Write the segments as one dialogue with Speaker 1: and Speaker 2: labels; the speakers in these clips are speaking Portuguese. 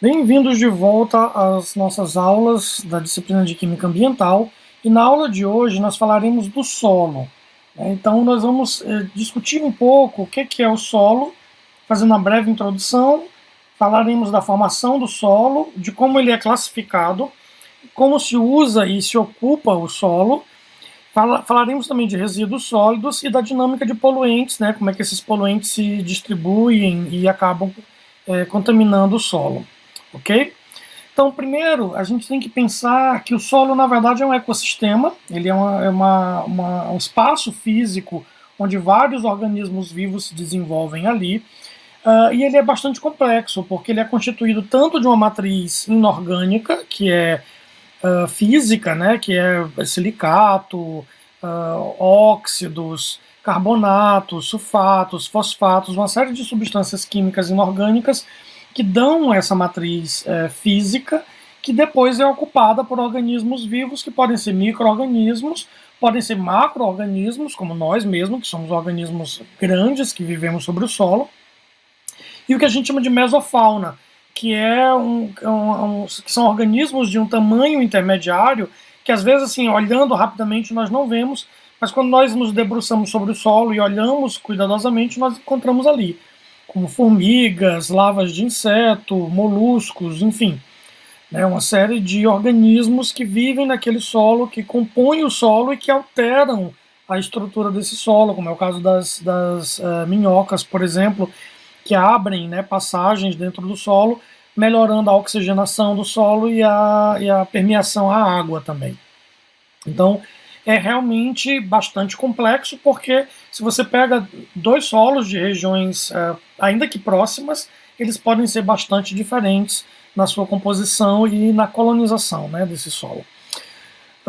Speaker 1: Bem-vindos de volta às nossas aulas da disciplina de Química Ambiental. E na aula de hoje nós falaremos do solo. Então nós vamos discutir um pouco o que é o solo, fazendo uma breve introdução. Falaremos da formação do solo, de como ele é classificado, como se usa e se ocupa o solo. Falaremos também de resíduos sólidos e da dinâmica de poluentes, como é que esses poluentes se distribuem e acabam contaminando o solo. Ok? Então, primeiro, a gente tem que pensar que o solo, na verdade, é um ecossistema, ele é um espaço físico onde vários organismos vivos se desenvolvem ali, e ele é bastante complexo, porque ele é constituído tanto de uma matriz inorgânica, que é física, que é silicato, óxidos, carbonatos, sulfatos, fosfatos, uma série de substâncias químicas inorgânicas que dão essa matriz física, que depois é ocupada por organismos vivos, que podem ser micro-organismos, podem ser macro-organismos, como nós mesmos, que somos organismos grandes que vivemos sobre o solo, e o que a gente chama de mesofauna, que que são organismos de um tamanho intermediário, que às vezes, assim, olhando rapidamente, nós não vemos, mas quando nós nos debruçamos sobre o solo e olhamos cuidadosamente, nós encontramos ali, como formigas, larvas de inseto, moluscos, enfim, uma série de organismos que vivem naquele solo, que compõem o solo e que alteram a estrutura desse solo, como é o caso das minhocas, por exemplo, que abrem passagens dentro do solo, melhorando a oxigenação do solo e a permeação à água também. Então, é realmente bastante complexo, porque se você pega dois solos de regiões, ainda que próximas, eles podem ser bastante diferentes na sua composição e na colonização desse solo.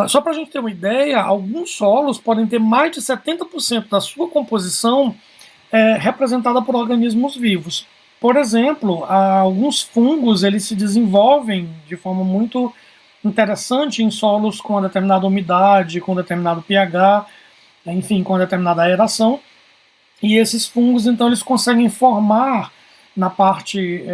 Speaker 1: Só para a gente ter uma ideia, alguns solos podem ter mais de 70% da sua composição representada por organismos vivos. Por exemplo, alguns fungos eles se desenvolvem de forma muito interessante em solos com determinada umidade, com determinado pH, enfim, com determinada aeração. E esses fungos, então, eles conseguem formar na parte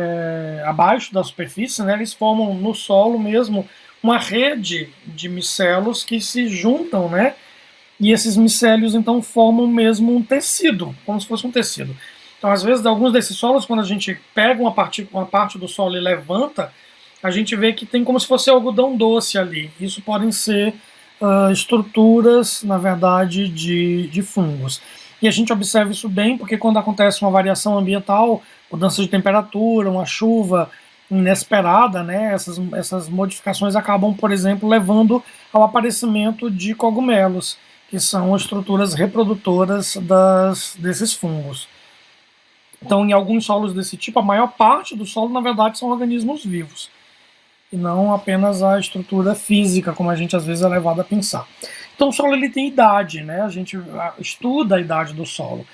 Speaker 1: abaixo da superfície, eles formam no solo mesmo uma rede de micelos que se juntam, e esses micélios, então, formam mesmo um tecido, como se fosse um tecido. Então, às vezes, alguns desses solos, quando a gente pega uma parte do solo e levanta, a gente vê que tem como se fosse algodão doce ali. Isso podem ser estruturas, na verdade, de fungos. E a gente observa isso bem, porque quando acontece uma variação ambiental, mudança de temperatura, uma chuva inesperada, essas modificações acabam, por exemplo, levando ao aparecimento de cogumelos, que são estruturas reprodutoras desses fungos. Então, em alguns solos desse tipo, a maior parte do solo, na verdade, são organismos vivos, e não apenas a estrutura física, como a gente às vezes é levado a pensar. Então, o solo ele tem idade, a gente estuda a idade do solo.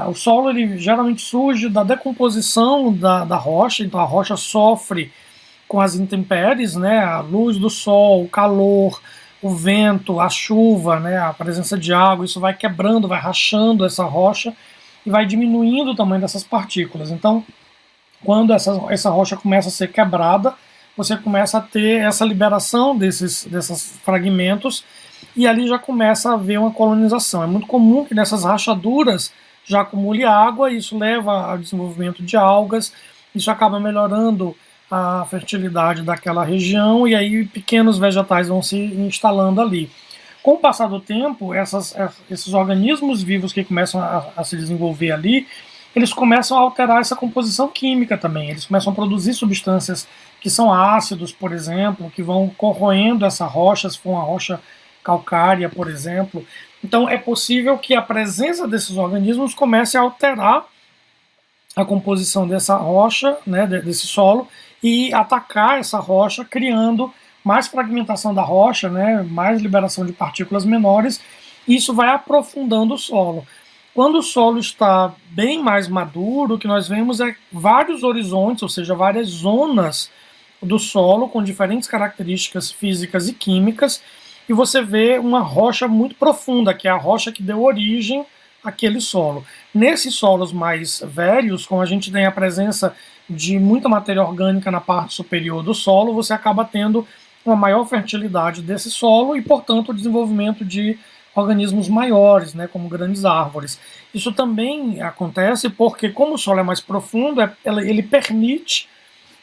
Speaker 1: O solo ele geralmente surge da decomposição da rocha, então a rocha sofre com as intempéries, a luz do sol, o calor, o vento, a chuva, a presença de água, isso vai quebrando, vai rachando essa rocha e vai diminuindo o tamanho dessas partículas. Então, quando essa rocha começa a ser quebrada, você começa a ter essa liberação desses fragmentos e ali já começa a haver uma colonização. É muito comum que nessas rachaduras já acumule água, e isso leva ao desenvolvimento de algas, isso acaba melhorando a fertilidade daquela região, e aí pequenos vegetais vão se instalando ali. Com o passar do tempo, esses organismos vivos que começam a se desenvolver ali, eles começam a alterar essa composição química também, eles começam a produzir substâncias que são ácidos, por exemplo, que vão corroendo essa rocha, se for uma rocha calcária, por exemplo. Então é possível que a presença desses organismos comece a alterar a composição dessa rocha, desse solo, e atacar essa rocha, criando mais fragmentação da rocha, mais liberação de partículas menores, e isso vai aprofundando o solo. Quando o solo está bem mais maduro, o que nós vemos é vários horizontes, ou seja, várias zonas do solo com diferentes características físicas e químicas, e você vê uma rocha muito profunda, que é a rocha que deu origem àquele solo. Nesses solos mais velhos, como a gente tem a presença de muita matéria orgânica na parte superior do solo, você acaba tendo uma maior fertilidade desse solo e, portanto, o desenvolvimento de organismos maiores, né, como grandes árvores. Isso também acontece porque, como o solo é mais profundo, ele permite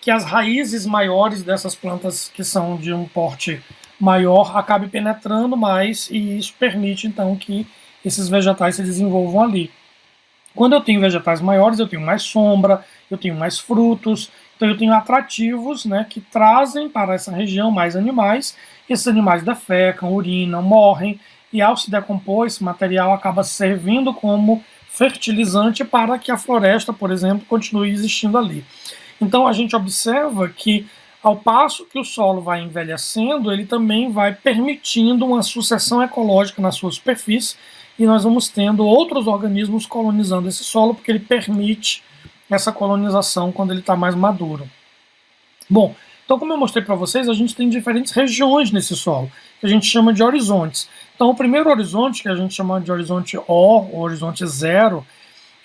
Speaker 1: que as raízes maiores dessas plantas que são de um porte maior acabem penetrando mais, e isso permite, então, que esses vegetais se desenvolvam ali. Quando eu tenho vegetais maiores, eu tenho mais sombra, eu tenho mais frutos, então eu tenho atrativos, né, que trazem para essa região mais animais. Esses animais defecam, urinam, morrem, e ao se decompor, esse material acaba servindo como fertilizante para que a floresta, por exemplo, continue existindo ali. Então a gente observa que, ao passo que o solo vai envelhecendo, ele também vai permitindo uma sucessão ecológica na sua superfície, e nós vamos tendo outros organismos colonizando esse solo, porque ele permite essa colonização quando ele está mais maduro. Bom, então, como eu mostrei para vocês, a gente tem diferentes regiões nesse solo, que a gente chama de horizontes. Então, o primeiro horizonte, que a gente chama de horizonte O, ou horizonte zero,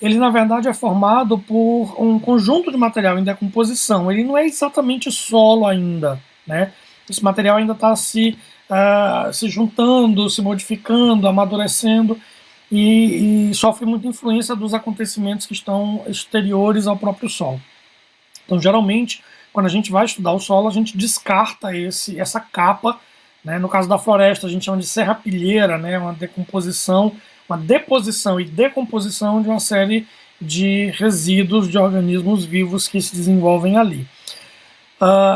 Speaker 1: ele na verdade é formado por um conjunto de material em decomposição. Ele não é exatamente solo ainda, né? Esse material ainda está se juntando, se modificando, amadurecendo, e sofre muita influência dos acontecimentos que estão exteriores ao próprio solo. Então, geralmente, quando a gente vai estudar o solo, a gente descarta essa capa, né? No caso da floresta, a gente chama de serrapilheira, né? Uma deposição e decomposição de uma série de resíduos de organismos vivos que se desenvolvem ali.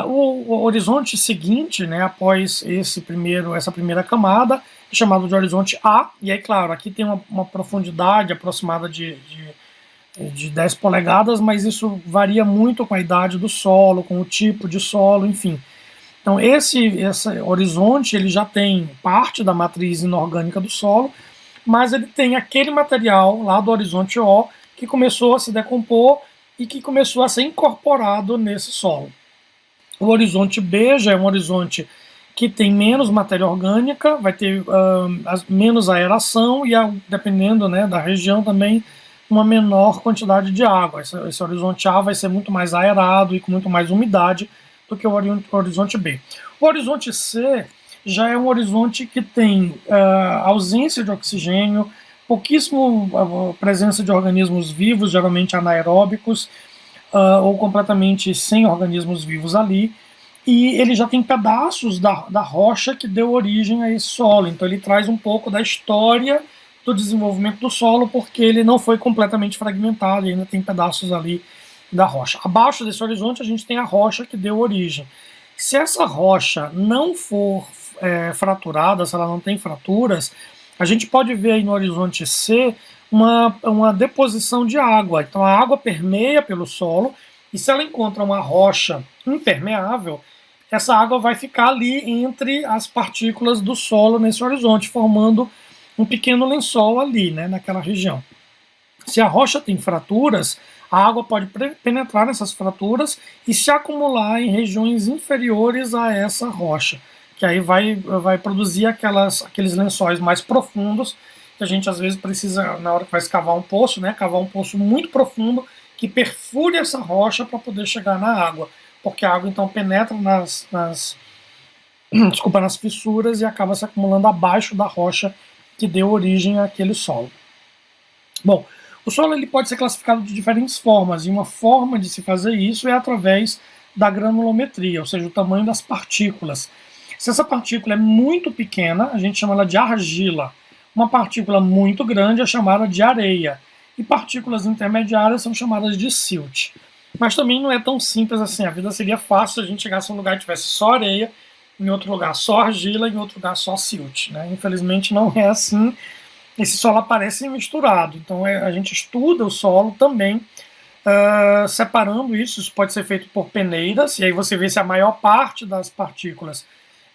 Speaker 1: O horizonte seguinte, né, após essa primeira camada, é chamado de horizonte A, e aí, claro, aqui tem uma profundidade aproximada de 10 polegadas, mas isso varia muito com a idade do solo, com o tipo de solo, enfim. Então, esse horizonte ele já tem parte da matriz inorgânica do solo, mas ele tem aquele material lá do horizonte O que começou a se decompor e que começou a ser incorporado nesse solo. O horizonte B já é um horizonte que tem menos matéria orgânica, vai ter menos aeração e, dependendo, né, da região, também uma menor quantidade de água. Esse horizonte A vai ser muito mais aerado e com muito mais umidade do que o horizonte B. O horizonte C já é um horizonte que tem ausência de oxigênio, pouquíssimo presença de organismos vivos, geralmente anaeróbicos, ou completamente sem organismos vivos ali, e ele já tem pedaços da rocha que deu origem a esse solo, então ele traz um pouco da história do desenvolvimento do solo, porque ele não foi completamente fragmentado, e ainda tem pedaços ali da rocha. Abaixo desse horizonte a gente tem a rocha que deu origem. Se essa rocha não for fraturada, se ela não tem fraturas, a gente pode ver aí no horizonte C uma deposição de água. Então a água permeia pelo solo, e se ela encontra uma rocha impermeável, essa água vai ficar ali entre as partículas do solo nesse horizonte, formando um pequeno lençol ali, né, naquela região. Se a rocha tem fraturas, a água pode penetrar nessas fraturas e se acumular em regiões inferiores a essa rocha, que aí vai produzir aqueles lençóis mais profundos, que a gente às vezes precisa, na hora que vai escavar um poço, né, cavar um poço muito profundo que perfure essa rocha para poder chegar na água, porque a água então penetra nas fissuras e acaba se acumulando abaixo da rocha que deu origem àquele solo. Bom, o solo ele pode ser classificado de diferentes formas, e uma forma de se fazer isso é através da granulometria, ou seja, o tamanho das partículas. Se essa partícula é muito pequena, a gente chama ela de argila. Uma partícula muito grande é chamada de areia, e partículas intermediárias são chamadas de silt. Mas também não é tão simples assim, a vida seria fácil se a gente chegasse a um lugar e tivesse só areia, em outro lugar só argila, em outro lugar só silt, né? Infelizmente não é assim. Esse solo aparece misturado, então a gente estuda o solo também separando isso. Isso pode ser feito por peneiras, e aí você vê se a maior parte das partículas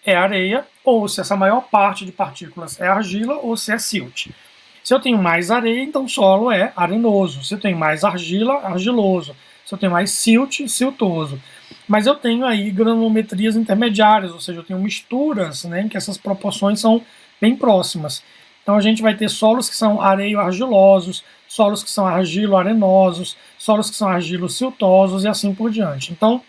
Speaker 1: é areia, ou se essa maior parte de partículas é argila, ou se é silt. Se eu tenho mais areia, então o solo é arenoso. Se eu tenho mais argila, argiloso. Se eu tenho mais silt, siltoso. Mas eu tenho aí granulometrias intermediárias, ou seja, eu tenho misturas, né, em que essas proporções são bem próximas. Então a gente vai ter solos que são areio-argilosos, solos que são argilo-arenosos, solos que são argilo-siltosos e assim por diante. Então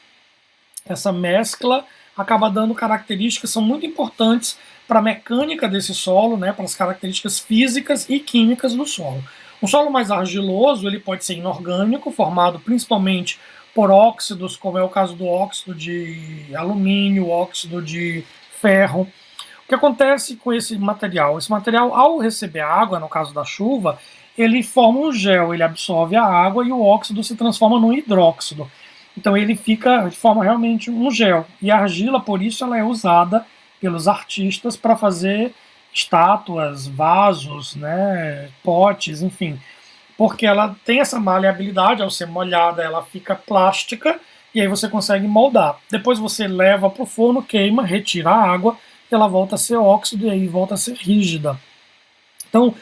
Speaker 1: essa mescla acaba dando características que são muito importantes para a mecânica desse solo, né, para as características físicas e químicas do solo. Um solo mais argiloso ele pode ser inorgânico, formado principalmente por óxidos, como é o caso do óxido de alumínio, óxido de ferro. O que acontece com esse material? Esse material, ao receber água, no caso da chuva, ele forma um gel, ele absorve a água e o óxido se transforma num hidróxido. Então ele fica de forma realmente um gel. E a argila, por isso, ela é usada pelos artistas para fazer estátuas, vasos, né, potes, enfim. Porque ela tem essa maleabilidade, ao ser molhada ela fica plástica e aí você consegue moldar. Depois você leva para o forno, queima, retira a água e ela volta a ser óxido e aí volta a ser rígida. Então,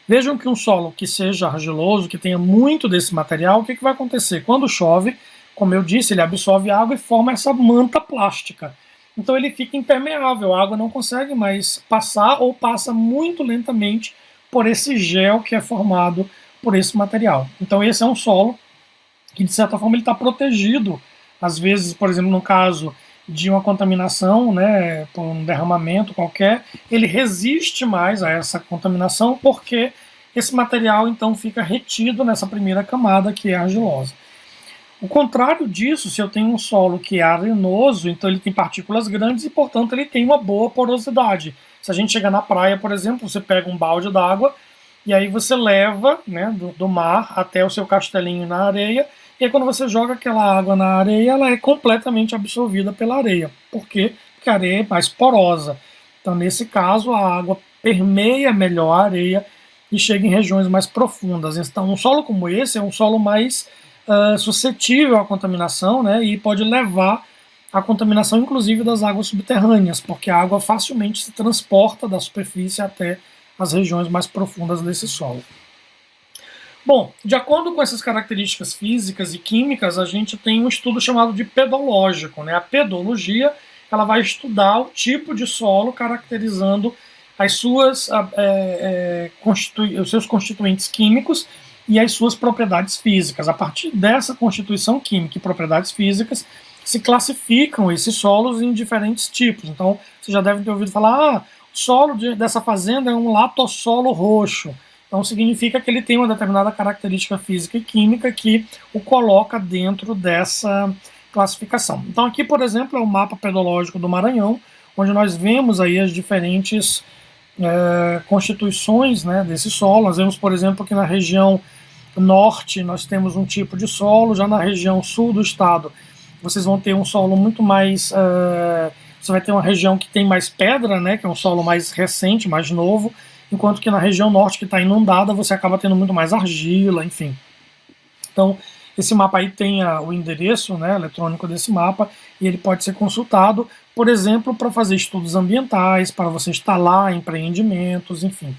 Speaker 1: vejam que um solo que seja argiloso, que tenha muito desse material, o que vai acontecer? Quando chove, como eu disse, ele absorve água e forma essa manta plástica. Então ele fica impermeável, a água não consegue mais passar ou passa muito lentamente por esse gel que é formado por esse material. Então esse é um solo que, de certa forma, ele está protegido. Às vezes, por exemplo, no caso de uma contaminação, né, por um derramamento qualquer, ele resiste mais a essa contaminação porque esse material, então, fica retido nessa primeira camada, que é argilosa. O contrário disso, se eu tenho um solo que é arenoso, então ele tem partículas grandes e, portanto, ele tem uma boa porosidade. Se a gente chegar na praia, por exemplo, você pega um balde d'água e aí você leva, né, do mar até o seu castelinho na areia, e aí quando você joga aquela água na areia, ela é completamente absorvida pela areia. Por quê? Porque a areia é mais porosa. Então, nesse caso, a água permeia melhor a areia e chega em regiões mais profundas. Então, um solo como esse é um solo mais suscetível à contaminação, né, e pode levar à contaminação, inclusive, das águas subterrâneas, porque a água facilmente se transporta da superfície até as regiões mais profundas desse solo. Bom, de acordo com essas características físicas e químicas, a gente tem um estudo chamado de pedológico, né? A pedologia, ela vai estudar o tipo de solo, caracterizando as suas, os seus constituintes químicos e as suas propriedades físicas. A partir dessa constituição química e propriedades físicas, se classificam esses solos em diferentes tipos. Então, você já deve ter ouvido falar, o solo dessa fazenda é um latossolo roxo. Então, significa que ele tem uma determinada característica física e química que o coloca dentro dessa classificação. Então, aqui, por exemplo, é o mapa pedológico do Maranhão, onde nós vemos aí as diferentes constituições, né, desse solo. Nós vemos, por exemplo, que na região norte nós temos um tipo de solo, já na região sul do estado vocês vão ter um solo muito mais... você vai ter uma região que tem mais pedra, né, que é um solo mais recente, mais novo, enquanto que na região norte, que está inundada, você acaba tendo muito mais argila, enfim. Então, esse mapa aí tem o endereço, né, eletrônico desse mapa, e ele pode ser consultado, por exemplo, para fazer estudos ambientais, para você instalar empreendimentos, enfim.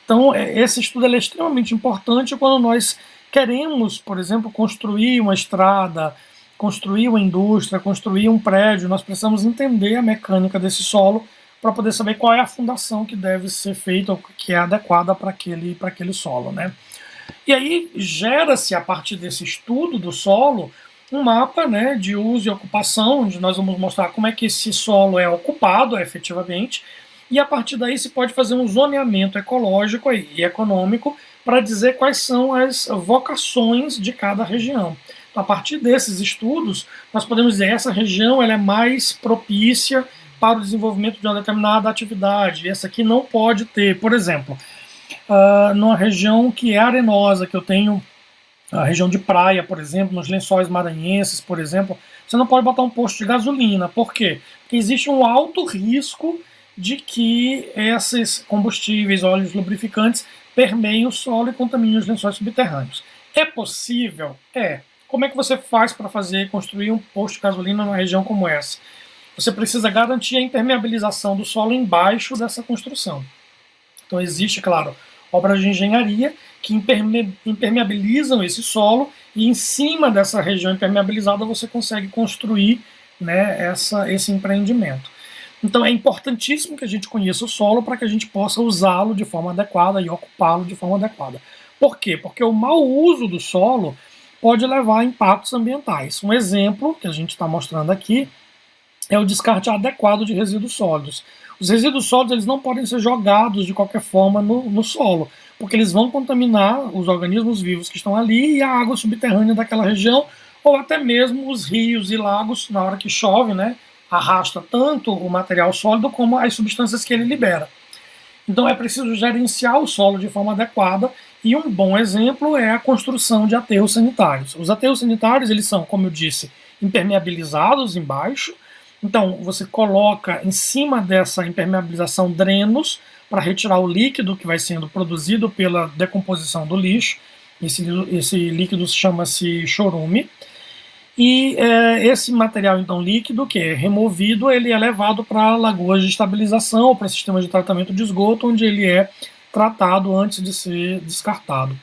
Speaker 1: Então, esse estudo é extremamente importante quando nós queremos, por exemplo, construir uma estrada, construir uma indústria, construir um prédio. Nós precisamos entender a mecânica desse solo para poder saber qual é a fundação que deve ser feita, ou que é adequada para aquele solo, né? E aí gera-se, a partir desse estudo do solo, um mapa, né, de uso e ocupação, onde nós vamos mostrar como é que esse solo é ocupado efetivamente, e a partir daí se pode fazer um zoneamento ecológico e econômico para dizer quais são as vocações de cada região. Então, a partir desses estudos, nós podemos dizer que essa região ela é mais propícia para o desenvolvimento de uma determinada atividade, essa aqui não pode ter. Por exemplo, numa região que é arenosa, que eu tenho a região de praia, por exemplo, nos lençóis maranhenses, por exemplo, você não pode botar um posto de gasolina. Por quê? Porque existe um alto risco de que esses combustíveis, óleos lubrificantes, permeiem o solo e contaminem os lençóis subterrâneos. É possível? É. Como é que você faz para construir um posto de gasolina numa região como essa? Você precisa garantir a impermeabilização do solo embaixo dessa construção. Então existe, claro, obras de engenharia que impermeabilizam esse solo e em cima dessa região impermeabilizada você consegue construir, né, esse empreendimento. Então é importantíssimo que a gente conheça o solo para que a gente possa usá-lo de forma adequada e ocupá-lo de forma adequada. Por quê? Porque o mau uso do solo pode levar a impactos ambientais. Um exemplo que a gente está mostrando aqui é o descarte adequado de resíduos sólidos. Os resíduos sólidos eles não podem ser jogados de qualquer forma no solo, porque eles vão contaminar os organismos vivos que estão ali e a água subterrânea daquela região, ou até mesmo os rios e lagos, na hora que chove, né, arrasta tanto o material sólido como as substâncias que ele libera. Então é preciso gerenciar o solo de forma adequada e um bom exemplo é a construção de aterros sanitários. Os aterros sanitários eles são, como eu disse, impermeabilizados embaixo. Então você coloca em cima dessa impermeabilização drenos para retirar o líquido que vai sendo produzido pela decomposição do lixo. Esse líquido chama-se chorume. E esse material então líquido que é removido, ele é levado para lagoas de estabilização ou para sistemas de tratamento de esgoto, onde ele é tratado antes de ser descartado.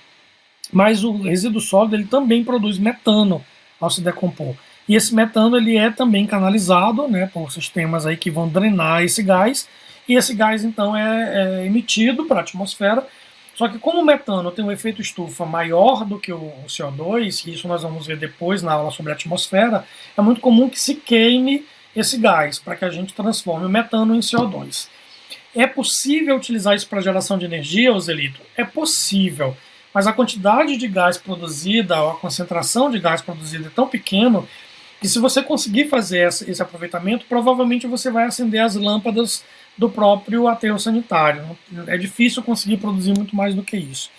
Speaker 1: Mas o resíduo sólido ele também produz metano ao se decompor. E esse metano ele é também canalizado, né, por sistemas aí que vão drenar esse gás, e esse gás então é emitido para a atmosfera. Só que como o metano tem um efeito estufa maior do que o CO2, e isso nós vamos ver depois na aula sobre a atmosfera, é muito comum que se queime esse gás para que a gente transforme o metano em CO2. É possível utilizar isso para geração de energia, Ozelito? É possível, mas a quantidade de gás produzida, ou a concentração de gás produzida é tão pequeno que se você conseguir fazer esse aproveitamento, provavelmente você vai acender as lâmpadas do próprio aterro sanitário. É difícil conseguir produzir muito mais do que isso.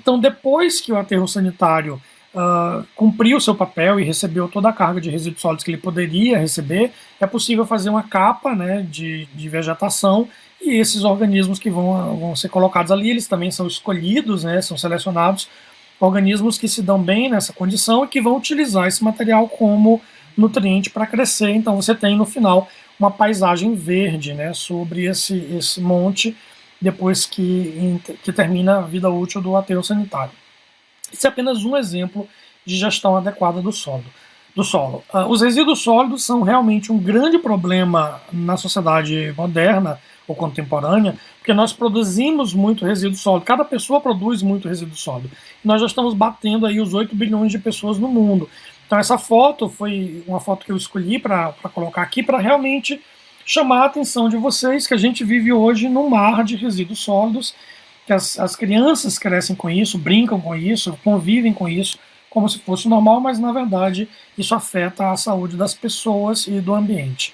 Speaker 1: Então, depois que o aterro sanitário cumpriu o seu papel e recebeu toda a carga de resíduos sólidos que ele poderia receber, é possível fazer uma capa, né, de vegetação, e esses organismos que vão ser colocados ali, eles também são escolhidos, né, são selecionados, organismos que se dão bem nessa condição e que vão utilizar esse material como nutriente para crescer. Então você tem no final uma paisagem verde, né, sobre esse monte depois que termina a vida útil do aterro sanitário. Esse é apenas um exemplo de gestão adequada do solo. Os resíduos sólidos são realmente um grande problema na sociedade moderna ou contemporânea, porque nós produzimos muito resíduo sólido, cada pessoa produz muito resíduo sólido. Nós já estamos batendo aí os 8 bilhões de pessoas no mundo. Então essa foto foi uma foto que eu escolhi para colocar aqui para realmente chamar a atenção de vocês que a gente vive hoje num mar de resíduos sólidos, que as crianças crescem com isso, brincam com isso, convivem com isso como se fosse normal, mas na verdade isso afeta a saúde das pessoas e do ambiente.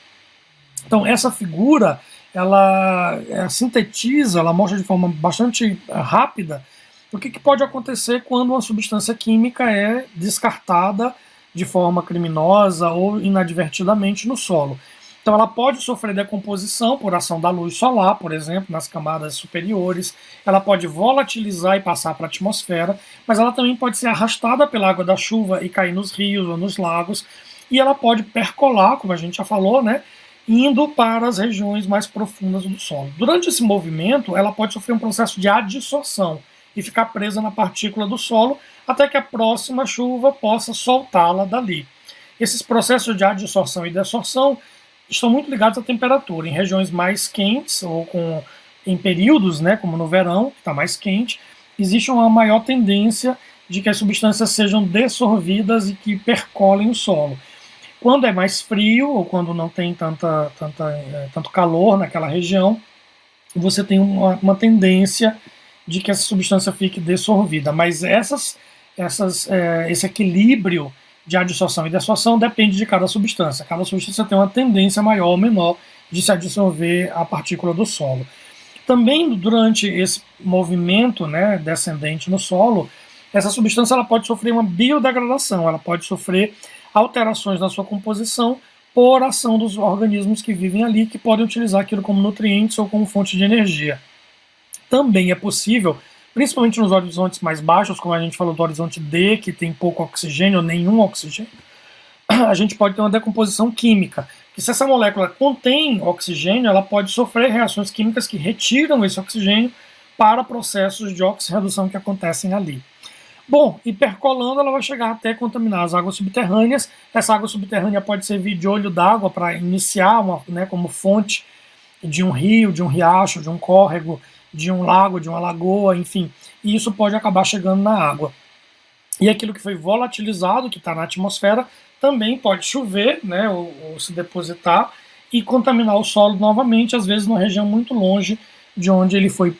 Speaker 1: Então essa figura ela sintetiza, ela mostra de forma bastante rápida o que pode acontecer quando uma substância química é descartada de forma criminosa ou inadvertidamente no solo. Então ela pode sofrer decomposição por ação da luz solar, por exemplo, nas camadas superiores, ela pode volatilizar e passar para a atmosfera, mas ela também pode ser arrastada pela água da chuva e cair nos rios ou nos lagos, e ela pode percolar, como a gente já falou, né, indo para as regiões mais profundas do solo. Durante esse movimento, ela pode sofrer um processo de adsorção e ficar presa na partícula do solo até que a próxima chuva possa soltá-la dali. Esses processos de adsorção e desorção estão muito ligados à temperatura. Em regiões mais quentes ou em períodos, né, como no verão, que está mais quente, existe uma maior tendência de que as substâncias sejam dessorvidas e que percolem o solo. Quando é mais frio ou quando não tem tanto calor naquela região, você tem uma tendência de que essa substância fique dessorvida. Mas esse equilíbrio de adsorção e desorção depende de cada substância. Cada substância tem uma tendência maior ou menor de se absorver a partícula do solo. Também durante esse movimento, né, descendente no solo, essa substância ela pode sofrer uma biodegradação, ela pode sofrer alterações na sua composição por ação dos organismos que vivem ali, que podem utilizar aquilo como nutrientes ou como fonte de energia. Também é possível, principalmente nos horizontes mais baixos, como a gente falou do horizonte D, que tem pouco oxigênio ou nenhum oxigênio, a gente pode ter uma decomposição química. Que se essa molécula contém oxigênio, ela pode sofrer reações químicas que retiram esse oxigênio para processos de oxirredução que acontecem ali. Bom, e percolando, ela vai chegar até contaminar as águas subterrâneas. Essa água subterrânea pode servir de olho d'água para iniciar como fonte de um rio, de um riacho, de um córrego, de um lago, de uma lagoa, enfim, e isso pode acabar chegando na água. E aquilo que foi volatilizado, que está na atmosfera, também pode chover, né, ou se depositar e contaminar o solo novamente, às vezes numa região muito longe de onde ele foi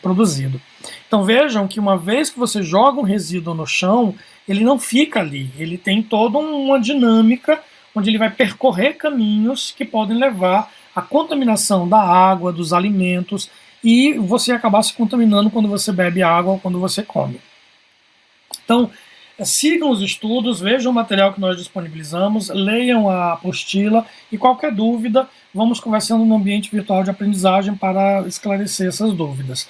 Speaker 1: produzido. Então vejam que uma vez que você joga um resíduo no chão, ele não fica ali, ele tem toda uma dinâmica onde ele vai percorrer caminhos que podem levar à contaminação da água, dos alimentos, e você acabar se contaminando quando você bebe água ou quando você come. Então, sigam os estudos, vejam o material que nós disponibilizamos, leiam a apostila e qualquer dúvida, vamos conversando no ambiente virtual de aprendizagem para esclarecer essas dúvidas.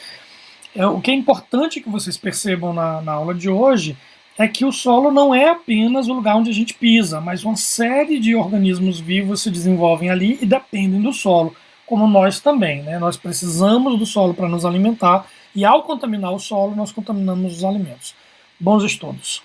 Speaker 1: O que é importante que vocês percebam na aula de hoje é que o solo não é apenas o lugar onde a gente pisa, mas uma série de organismos vivos se desenvolvem ali e dependem do solo, como nós também, né? Nós precisamos do solo para nos alimentar e ao contaminar o solo, nós contaminamos os alimentos. Bons estudos!